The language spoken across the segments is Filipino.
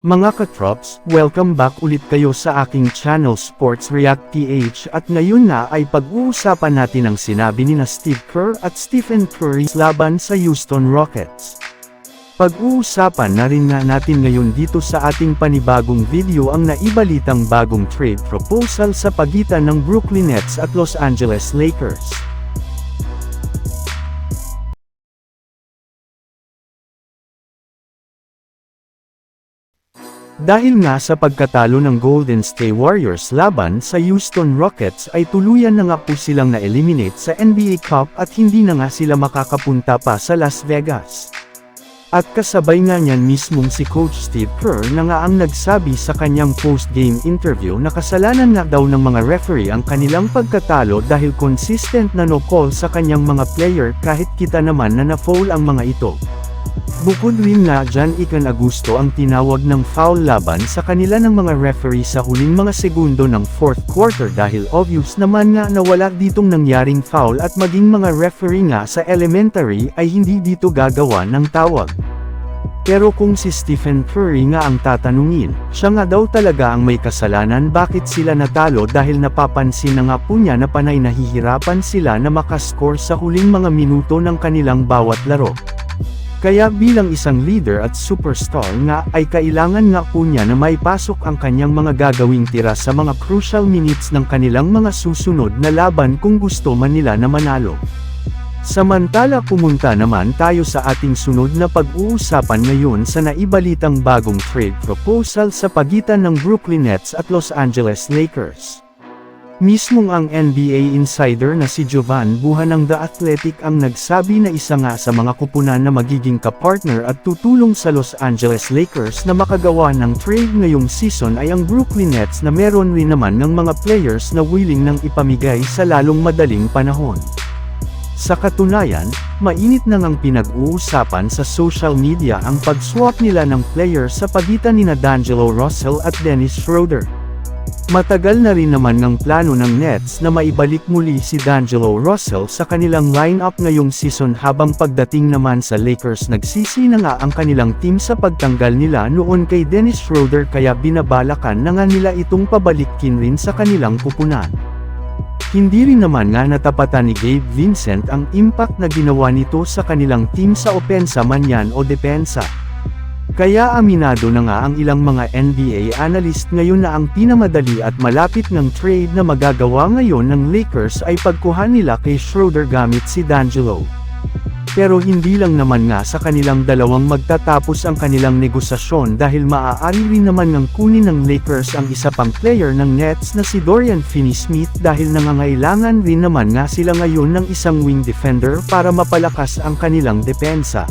Mga katrops, welcome back ulit kayo sa aking channel Sports React PH at ngayon na ay pag-uusapan natin ang sinabi ni Steve Kerr at Stephen Curry laban sa Houston Rockets. Pag-uusapan na rin nga natin ngayon dito sa ating panibagong video ang naibalitang bagong trade proposal sa pagitan ng Brooklyn Nets at Los Angeles Lakers. Dahil nga sa pagkatalo ng Golden State Warriors laban sa Houston Rockets ay tuluyan na nga po silang na-eliminate sa NBA Cup at hindi na nga sila makakapunta pa sa Las Vegas. At kasabay nga niyan mismong si Coach Steve Kerr na nga ang nagsabi sa kanyang post-game interview na kasalanan nga daw ng mga referee ang kanilang pagkatalo dahil consistent na no call sa kanyang mga player kahit kita naman na na-foul ang mga ito. Bukod rin nga dyan Agosto ang tinawag ng foul laban sa kanila ng mga referee sa huling mga segundo ng fourth quarter dahil obvious naman nga na wala ditong nangyaring foul at maging mga referee nga sa elementary ay hindi dito gagawa ng tawag. Pero kung si Stephen Curry nga ang tatanungin, siya nga daw talaga ang may kasalanan bakit sila natalo dahil napapansin na nga po niya na panay nahihirapan sila na makascore sa huling mga minuto ng kanilang bawat laro. Kaya bilang isang leader at superstar nga ay kailangan nga po niya na maipasok ang kanyang mga gagawing tira sa mga crucial minutes ng kanilang mga susunod na laban kung gusto man nila na manalo. Samantala pumunta naman tayo sa ating sunod na pag-uusapan ngayon sa naibalitang bagong trade proposal sa pagitan ng Brooklyn Nets at Los Angeles Lakers. Mismong ang NBA insider na si Jovan Buha ng The Athletic ang nagsabi na isa nga sa mga kupunan na magiging kapartner at tutulong sa Los Angeles Lakers na makagawa ng trade ngayong season ay ang Brooklyn Nets na meron rin naman ng mga players na willing nang ipamigay sa lalong madaling panahon. Sa katunayan, mainit na ngang pinag-uusapan sa social media ang pag-swap nila ng players sa pagitan nina D'Angelo Russell at Dennis Schroeder. Matagal na rin naman ng plano ng Nets na maibalik muli si D'Angelo Russell sa kanilang lineup ngayong season habang pagdating naman sa Lakers nagsisi na nga ang kanilang team sa pagtanggal nila noon kay Dennis Schroeder kaya binabalakan na nga nila itong pabalikin rin sa kanilang kupunan. Hindi rin naman nga natapatan ni Gabe Vincent ang impact na ginawa nito sa kanilang team sa opensa man yan o depensa. Kaya aminado na nga ang ilang mga NBA analyst ngayon na ang pinamadali at malapit ng trade na magagawa ngayon ng Lakers ay pagkuha nila kay Schroeder gamit si D'Angelo. Pero hindi lang naman nga sa kanilang dalawang magtatapos ang kanilang negosasyon dahil maaari rin naman ngang kunin ng Lakers ang isa pang player ng Nets na si Dorian Finney-Smith dahil nangangailangan rin naman nga sila ngayon ng isang wing defender para mapalakas ang kanilang depensa.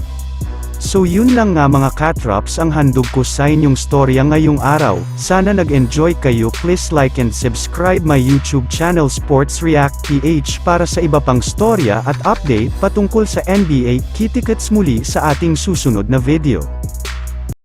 So yun lang nga mga katrops ang handog ko sa inyong storya ngayong araw. Sana nag-enjoy kayo. Please like and subscribe my YouTube channel Sports React PH para sa iba pang storya at update patungkol sa NBA. Kita-kits muli sa ating susunod na video.